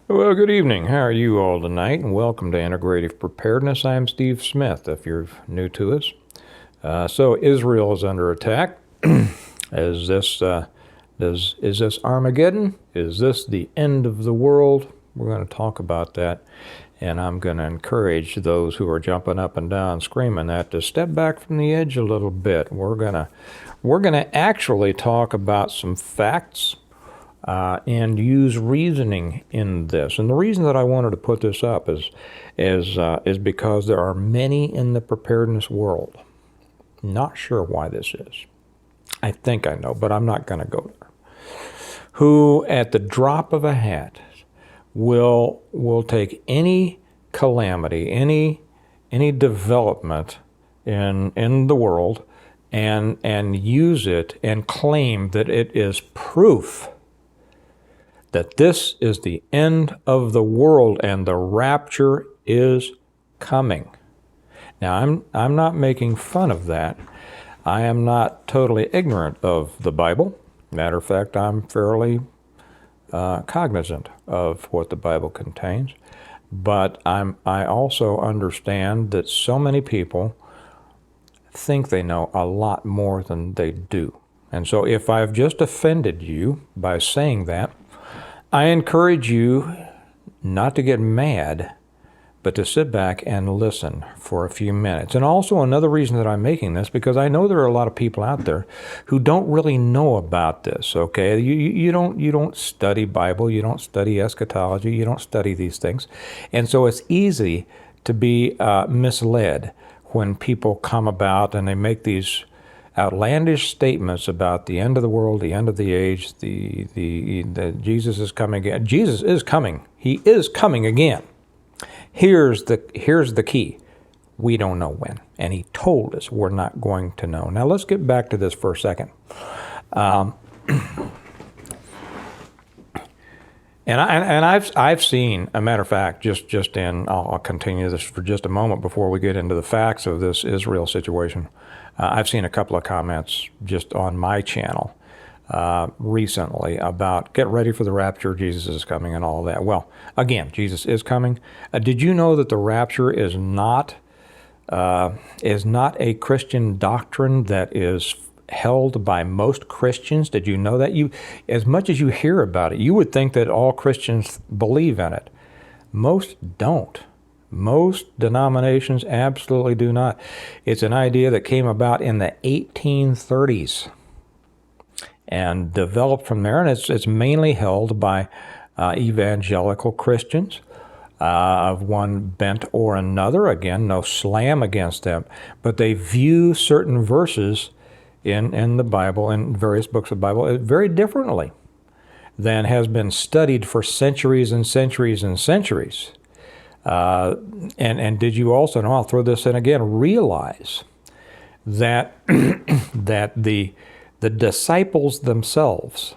Well, good evening. How are you all tonight? And welcome to Integrative Preparedness. I'm Steve Smith, if you're new to us. So Israel is under attack. Is this is this Armageddon? Is this the end of the world? We're going to talk about that, and I'm going to encourage those who are jumping up and down, screaming that, to step back from the edge a little bit. We're gonna actually talk about some facts and use reasoning in this. And the reason that I wanted to put this up is because there are many in the preparedness world. Not sure why this is. I think I know, but I'm not going to go there. Who, at the drop of a hat, will take any calamity, any development in the world, and use it and claim that it is proof that this is the end of the world and the rapture is coming. Now, I'm not making fun of that. I am not totally ignorant of the Bible. Matter of fact, I'm fairly cognizant of what the Bible contains. But I also understand that so many people think they know a lot more than they do. And so if I've just offended you by saying that, I encourage you not to get mad, but to sit back and listen for a few minutes. And also another reason that I'm making this, because I know there are a lot of people out there who don't really know about this, okay? You don't study Bible, you don't study eschatology, you don't study these things. And so it's easy to be misled when people come about and they make these outlandish statements about the end of the world, the end of the age, the Jesus is coming again. Jesus is coming. He is coming again. Here's the key. We don't know when, and he told us we're not going to know. Now let's get back to this for a second. And I've seen, a matter of fact, just in, I'll continue this for just a moment before we get into the facts of this Israel situation. I've seen a couple of comments just on my channel recently about get ready for the rapture, Jesus is coming, and all of that. Well, again, Jesus is coming. Did you know that the rapture is not a Christian doctrine that is held by most Christians? Did you know that? As much as you hear about it, you would think that all Christians believe in it. Most don't. Most denominations absolutely do not. It's an idea that came about in the 1830s and developed from there, and it's mainly held by evangelical Christians of one bent or another. Again, no slam against them, but they view certain verses in the Bible, in various books of the Bible, very differently than has been studied for centuries and centuries and centuries. And did you also know, I'll throw this in again, realize that that the disciples themselves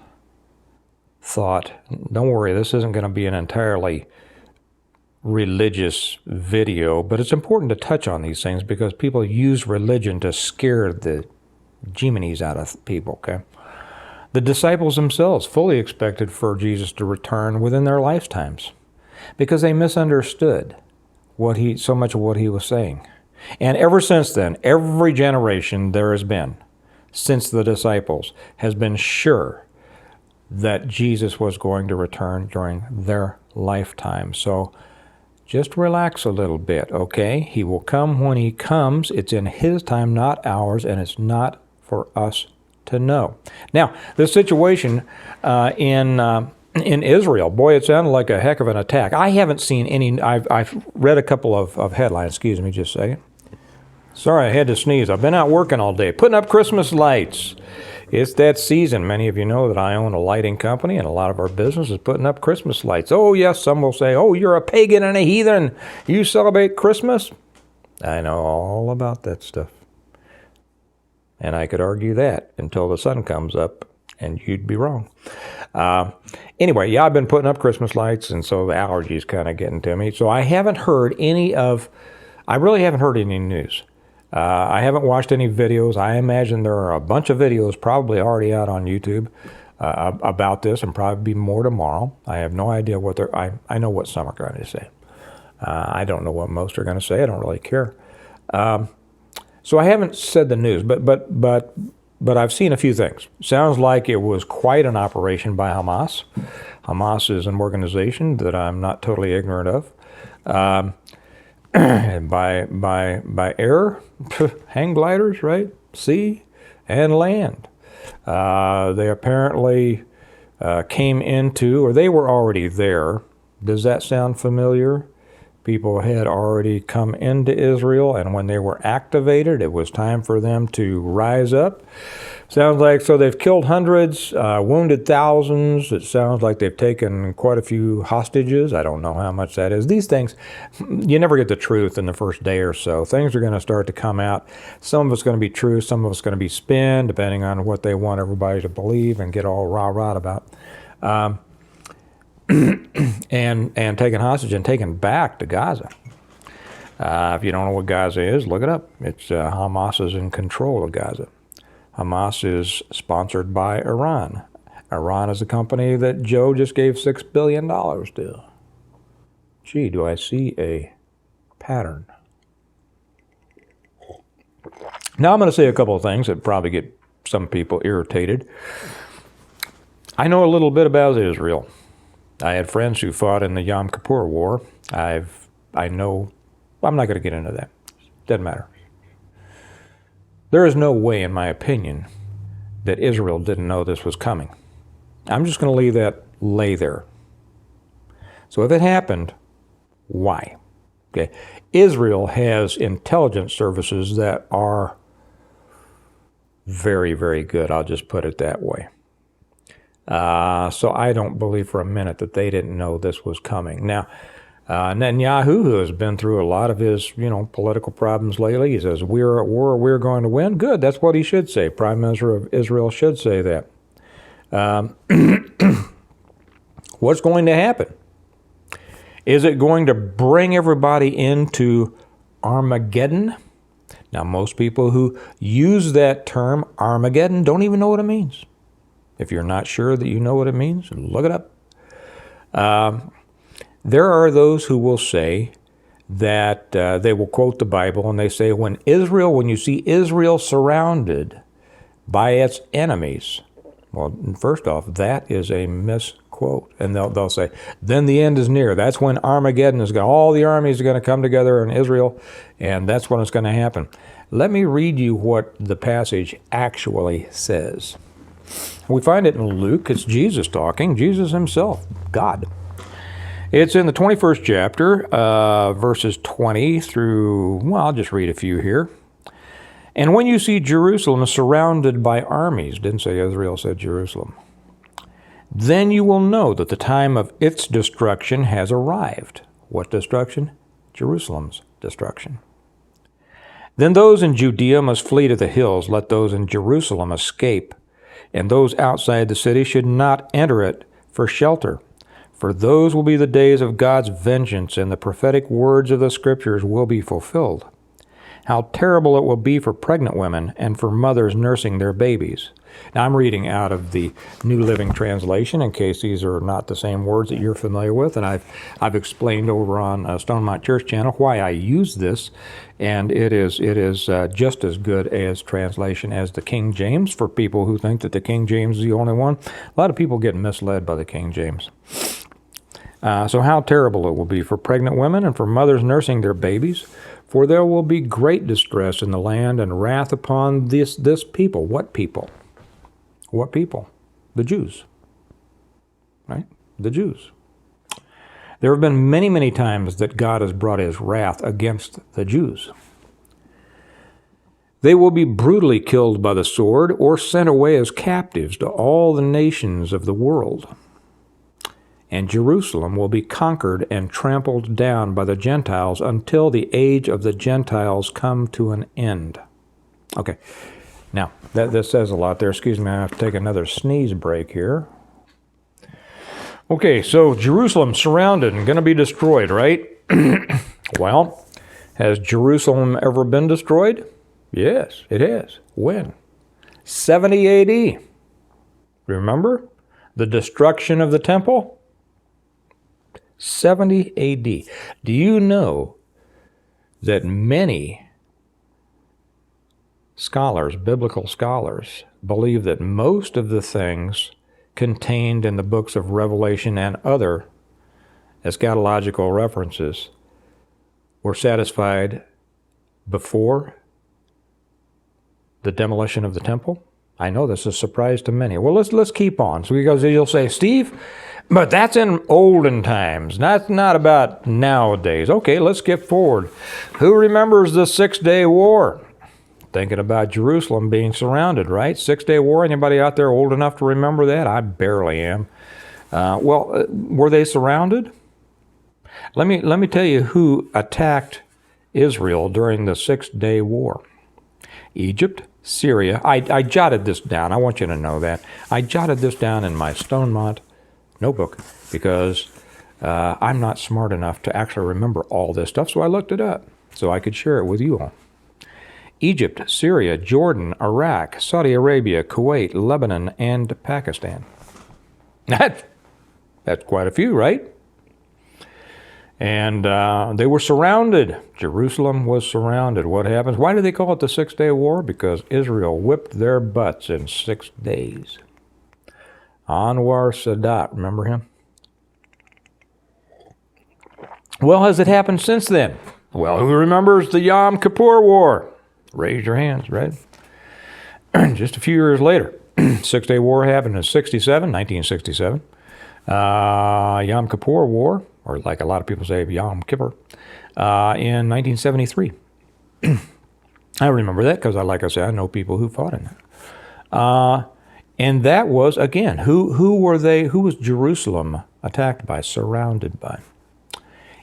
thought, don't worry, this isn't going to be an entirely religious video, but it's important to touch on these things because people use religion to scare the jiminies out of people, okay? The disciples themselves fully expected for Jesus to return within their lifetimes, because they misunderstood so much of what he was saying. And ever since then, every generation there has been, since the disciples, has been sure that Jesus was going to return during their lifetime. So just relax a little bit, okay? He will come when he comes. It's in his time, not ours, and it's not for us to know. Now, the situation in Israel, boy, it sounded like a heck of an attack. I haven't seen any. I've read a couple of headlines. Excuse me just a second. Sorry, I had to sneeze. I've been out working all day, putting up Christmas lights. It's that season. Many of you know that I own a lighting company, and a lot of our business is putting up Christmas lights. Oh, yes, some will say, oh, you're a pagan and a heathen. You celebrate Christmas? I know all about that stuff. And I could argue that until the sun comes up, and you'd be wrong. Anyway, yeah, I've been putting up Christmas lights, and so the allergies kind of getting to me. So I really haven't heard any news. I haven't watched any videos. I imagine there are a bunch of videos probably already out on YouTube about this, and probably be more tomorrow. I have no idea what they're. I know what some are going to say. I don't know what most are going to say. I don't really care. So I haven't said the news, but I've seen a few things. Sounds like it was quite an operation by Hamas. Hamas is an organization that I'm not totally ignorant of. By air, hang gliders, right? Sea and land. They apparently came into, or they were already there. Does that sound familiar? People had already come into Israel, and when they were activated, it was time for them to rise up. Sounds like, so they've killed hundreds, wounded thousands. It sounds like they've taken quite a few hostages. I don't know how much that is. These things, you never get the truth in the first day or so. Things are going to start to come out. Some of it's going to be true, some of it's going to be spin, depending on what they want everybody to believe and get all rah-rah about. And taken hostage and taken back to Gaza. If you don't know what Gaza is, look it up. It's Hamas is in control of Gaza. Hamas is sponsored by Iran. Iran is a company that Joe just gave $6 billion to. Gee, do I see a pattern? Now I'm going to say a couple of things that probably get some people irritated. I know a little bit about Israel. I had friends who fought in the Yom Kippur War. I know, I'm not going to get into that. Doesn't matter. There is no way, in my opinion, that Israel didn't know this was coming. I'm just going to leave that lay there. So if it happened, why? Okay. Israel has intelligence services that are very, very good. I'll just put it that way. So I don't believe for a minute that they didn't know this was coming. Now, Netanyahu, who has been through a lot of his, political problems lately, he says, we're at war, we're going to win. Good, that's what he should say. Prime Minister of Israel should say that. What's going to happen? Is it going to bring everybody into Armageddon? Now, most people who use that term, Armageddon, don't even know what it means. If you're not sure that you know what it means, look it up. There are those who will say that they will quote the Bible and they say, when you see Israel surrounded by its enemies, well, first off, that is a misquote. And they'll say, then the end is near. That's when Armageddon is going. All the armies are going to come together in Israel, and that's when it's going to happen. Let me read you what the passage actually says. We find it in Luke. It's Jesus talking, Jesus himself, God. It's in the 21st chapter, verses 20 through, well, I'll just read a few here. And when you see Jerusalem surrounded by armies, didn't say Israel, said Jerusalem, then you will know that the time of its destruction has arrived. What destruction? Jerusalem's destruction. Then those in Judea must flee to the hills. Let those in Jerusalem escape. And those outside the city should not enter it for shelter. For those will be the days of God's vengeance, and the prophetic words of the Scriptures will be fulfilled. How terrible it will be for pregnant women and for mothers nursing their babies. Now, I'm reading out of the New Living Translation, in case these are not the same words that you're familiar with, and I've explained over on Stone Mount Church channel why I use this, and it is just as good as translation as the King James for people who think that the King James is the only one. A lot of people get misled by the King James. So how terrible it will be for pregnant women and for mothers nursing their babies, for there will be great distress in the land and wrath upon this people. What people? What people? The Jews. Right? The Jews. There have been many, many times that God has brought his wrath against the Jews. They will be brutally killed by the sword or sent away as captives to all the nations of the world. And Jerusalem will be conquered and trampled down by the Gentiles until the age of the Gentiles come to an end. Okay, now, that says a lot there. Excuse me, I have to take another sneeze break here. Okay, so Jerusalem surrounded and going to be destroyed, right? Well, has Jerusalem ever been destroyed? Yes, it has. When? 70 AD. Remember? The destruction of the temple? 70 AD. Do you know that many scholars, biblical scholars, believe that most of the things contained in the books of Revelation and other eschatological references were satisfied before the demolition of the temple? I know this is a surprise to many. Well, let's keep on. So because you'll say, Steve, but that's in olden times. That's not about nowadays. Okay, let's skip forward. Who remembers the 6-day war? Thinking about Jerusalem being surrounded, right? 6-day war. Anybody out there old enough to remember that? I barely am. Were they surrounded? Let me tell you who attacked Israel during the 6-day war. Egypt, Syria. I jotted this down. I want you to know that. I jotted this down in my Stonemont notebook because I'm not smart enough to actually remember all this stuff, so I looked it up so I could share it with you all. Egypt, Syria, Jordan, Iraq, Saudi Arabia, Kuwait, Lebanon, and Pakistan. That's quite a few, right? And they were surrounded. Jerusalem was surrounded. What happens? Why do they call it the 6-day war? Because Israel whipped their butts in 6 days. Anwar Sadat, remember him? Well, has it happened since then? Well, who remembers the Yom Kippur War? Raise your hands, right? Just a few years later, 6-day war happened in 1967. Yom Kippur War, or like a lot of people say, Yom Kippur, in 1973. I remember that because, like I said, I know people who fought in that. And that was, again, who were they? Who was Jerusalem attacked by, surrounded by?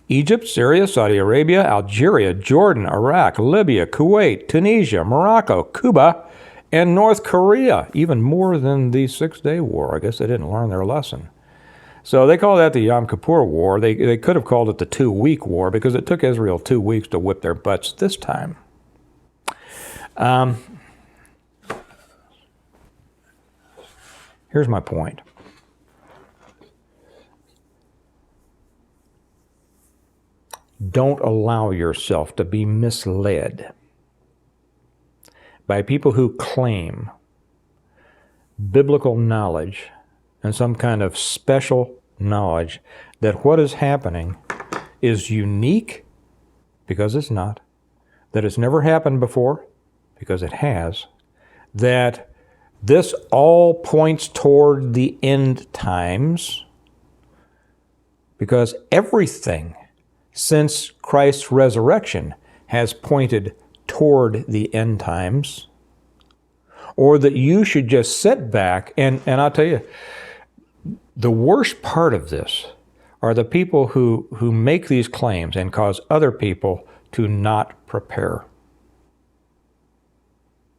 Egypt, Syria, Saudi Arabia, Algeria, Jordan, Iraq, Libya, Kuwait, Tunisia, Morocco, Cuba, and North Korea. Even more than the 6-day war. I guess they didn't learn their lesson. So they call that the Yom Kippur War. They could have called it the 2-week war because it took Israel 2 weeks to whip their butts this time. Here's my point. Don't allow yourself to be misled by people who claim biblical knowledge and some kind of special knowledge that what is happening is unique, because it's not, that it's never happened before, because it has, that this all points toward the end times, because everything since Christ's resurrection has pointed toward the end times, or that you should just sit back and I'll tell you, the worst part of this are the people who make these claims and cause other people to not prepare.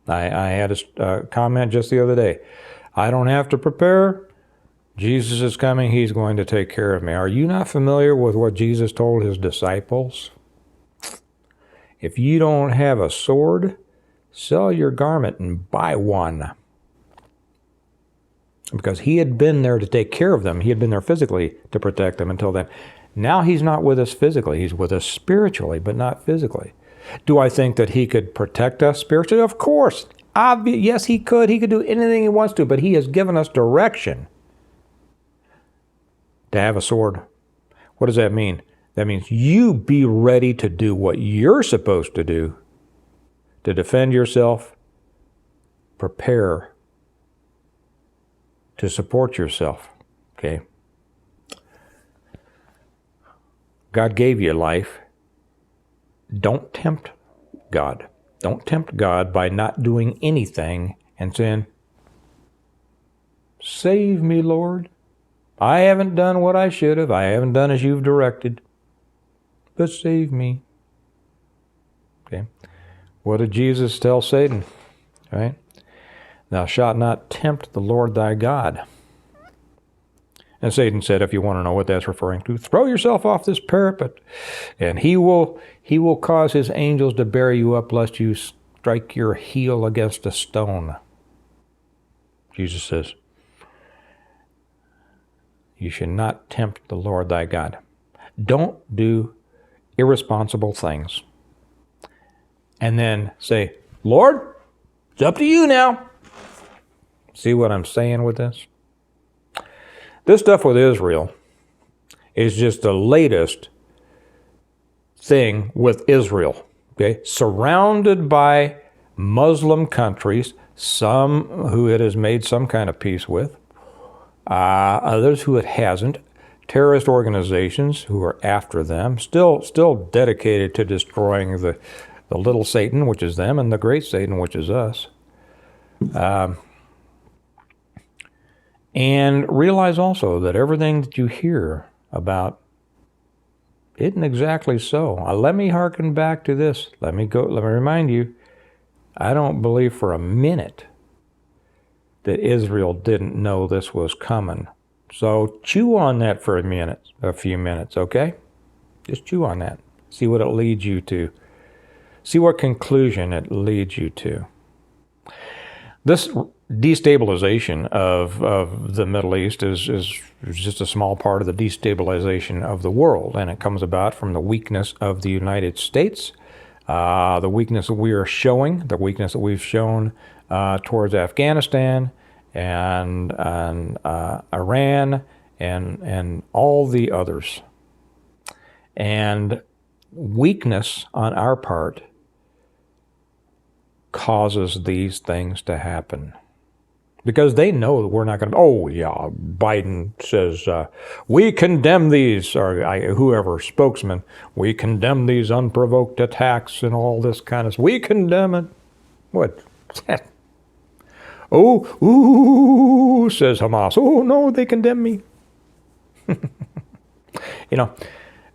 I had a comment just the other day. I don't have to prepare. Jesus is coming. He's going to take care of me. Are you not familiar with what Jesus told his disciples? If you don't have a sword, sell your garment and buy one. Because he had been there to take care of them. He had been there physically to protect them until then. Now he's not with us physically. He's with us spiritually, but not physically. Do I think that he could protect us spiritually? Of course. Yes, he could. He could do anything he wants to, but he has given us direction to have a sword. What does that mean? That means you be ready to do what you're supposed to do to defend yourself, prepare to support yourself, okay? God gave you life. Don't tempt God. Don't tempt God by not doing anything and saying, save me, Lord. I haven't done what I should have. I haven't done as you've directed. But save me. Okay. What did Jesus tell Satan? Right? Thou shalt not tempt the Lord thy God. And Satan said, if you want to know what that's referring to, throw yourself off this parapet, and he will cause his angels to bear you up, lest you strike your heel against a stone. Jesus says, You should not tempt the Lord thy God. Don't do irresponsible things. And then say, Lord, it's up to you now. See what I'm saying with this? This stuff with Israel is just the latest thing with Israel. Okay? Surrounded by Muslim countries, some who it has made some kind of peace with, others who it hasn't, terrorist organizations who are after them, still dedicated to destroying the little Satan, which is them, and the great Satan, which is us. And realize also that everything that you hear about isn't exactly so. Let me hearken back to this. Let me remind you, I don't believe for a minute that Israel didn't know this was coming. So chew on that for a few minutes, okay? Just chew on that. See what it leads you to. See what conclusion it leads you to. This destabilization of the Middle East is just a small part of the destabilization of the world, and it comes about from the weakness of the United States, the weakness that we are showing, the weakness that we've shown towards Afghanistan and Iran and all the others. And weakness on our part causes these things to happen. Because they know that we're not going to, Biden says, we condemn these, or whoever, spokesman, we condemn these unprovoked attacks and all this kind of stuff. We condemn it. What? Says Hamas. Oh, no, they condemn me.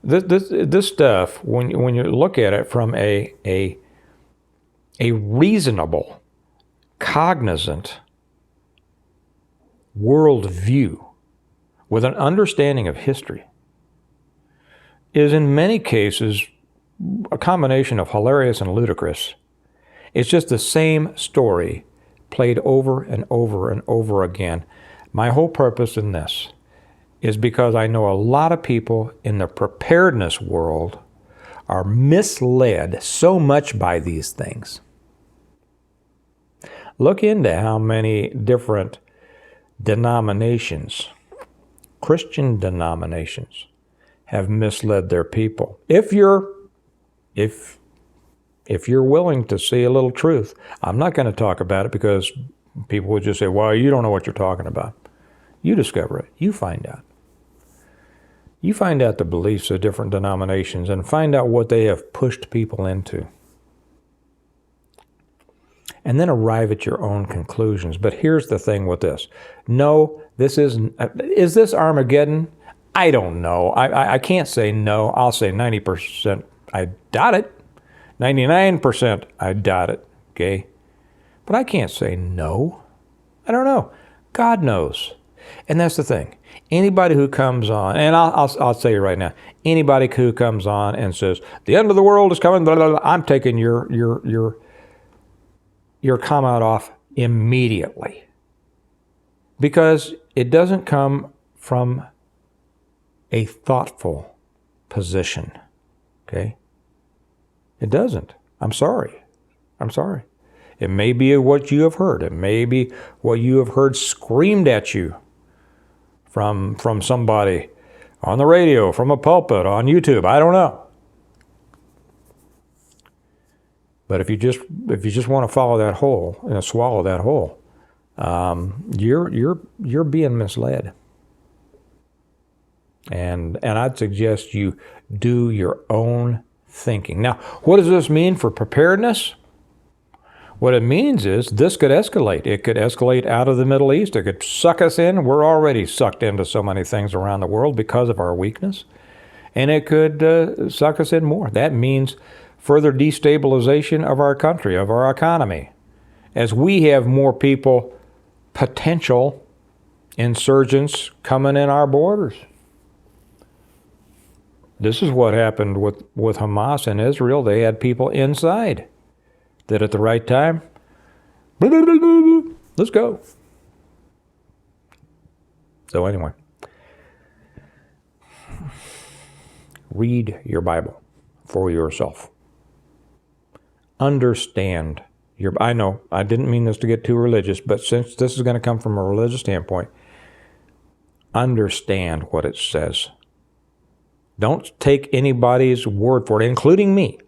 This stuff, when you look at it from a reasonable, cognizant worldview with an understanding of history, is in many cases a combination of hilarious and ludicrous. It's just the same story played over and over and over again. My whole purpose in this is because I know a lot of people in the preparedness world are misled so much by these things. Look into how many different denominations, Christian denominations, have misled their people. If you're willing to see a little truth, I'm not going to talk about it because people would just say, well, you don't know what you're talking about. You discover it. You find out. You find out the beliefs of different denominations and find out what they have pushed people into. And then arrive at your own conclusions. But here's the thing with this. No, this isn't. Is this Armageddon? I don't know. I can't say no. I'll say 90% I doubt it. 99% I doubt it. Okay? But I can't say no. I don't know. God knows. And that's the thing. Anybody who comes on, and I'll say it right now, anybody who comes on and says, the end of the world is coming, blah, blah, blah, I'm taking your comment off immediately. Because it doesn't come from a thoughtful position. Okay? It doesn't. I'm sorry. It may be what you have heard. It may be what you have heard screamed at you from somebody on the radio, from a pulpit, on YouTube. I don't know. But if you just want to follow that whole, swallow that whole, you're being misled. And I'd suggest you do your own thinking. Now, what does this mean for preparedness? What it means is this could escalate. It could escalate out of the Middle East. It could suck us in. We're already sucked into so many things around the world because of our weakness. And it could suck us in more. That means further destabilization of our country, of our economy. As we have more people, potential insurgents coming in our borders. This is what happened with Hamas and Israel. They had people inside that at the right time, let's go. So anyway, Read your Bible for yourself. Understand I know, I didn't mean this to get too religious, but since this is going to come from a religious standpoint, understand what it says. Don't take anybody's word for it, including me.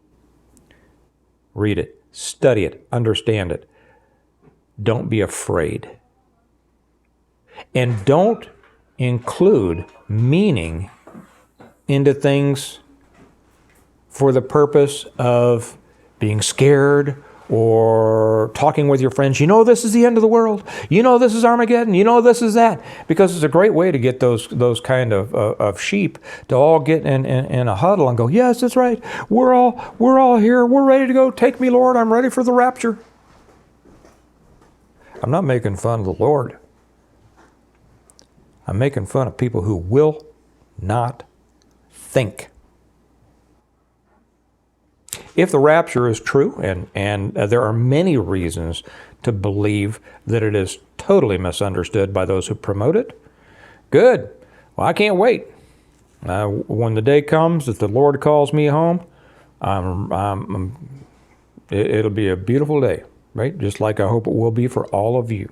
Read it, study it, understand it. Don't be afraid. And don't include meaning into things for the purpose of being scared or talking with your friends. You know, this is the end of the world. You know, this is Armageddon. You know, this is that. Because it's a great way to get those kind of sheep to all get in a huddle and go, yes, that's right. We're all here. We're ready to go. Take me, Lord. I'm ready for the rapture. I'm not making fun of the Lord. I'm making fun of people who will not think. If the rapture is true, and there are many reasons to believe that it is totally misunderstood by those who promote it, good. Well, I can't wait. When the day comes that the Lord calls me home, it'll be a beautiful day, right? Just like I hope it will be for all of you.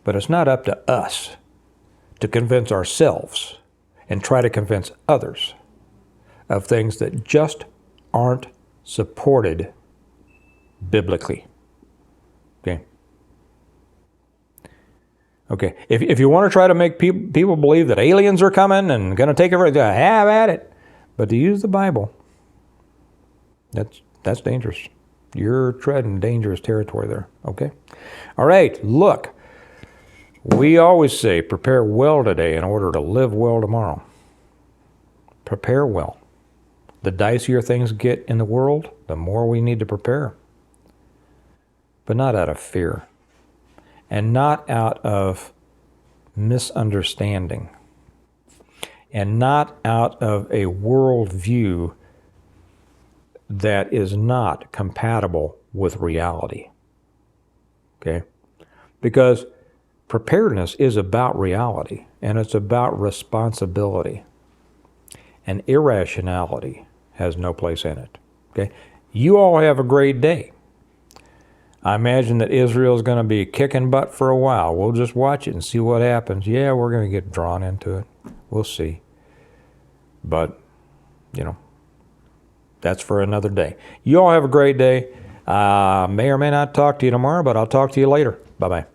But it's not up to us to convince ourselves and try to convince others of things that just aren't supported biblically. Okay. If you want to try to make people believe that aliens are coming and going to take everything, have at it. But to use the Bible, that's dangerous. You're treading dangerous territory there. Okay. All right. Look, we always say prepare well today in order to live well tomorrow. Prepare well. The dicier things get in the world, the more we need to prepare. But not out of fear. And not out of misunderstanding. And not out of a worldview that is not compatible with reality. Okay? Because preparedness is about reality, and it's about responsibility. And irrationality has no place in it. Okay? You all have a great day. I imagine that Israel's going to be kicking butt for a while. We'll just watch it and see what happens. Yeah, we're going to get drawn into it. We'll see. But, that's for another day. You all have a great day. May or may not talk to you tomorrow, but I'll talk to you later. Bye-bye.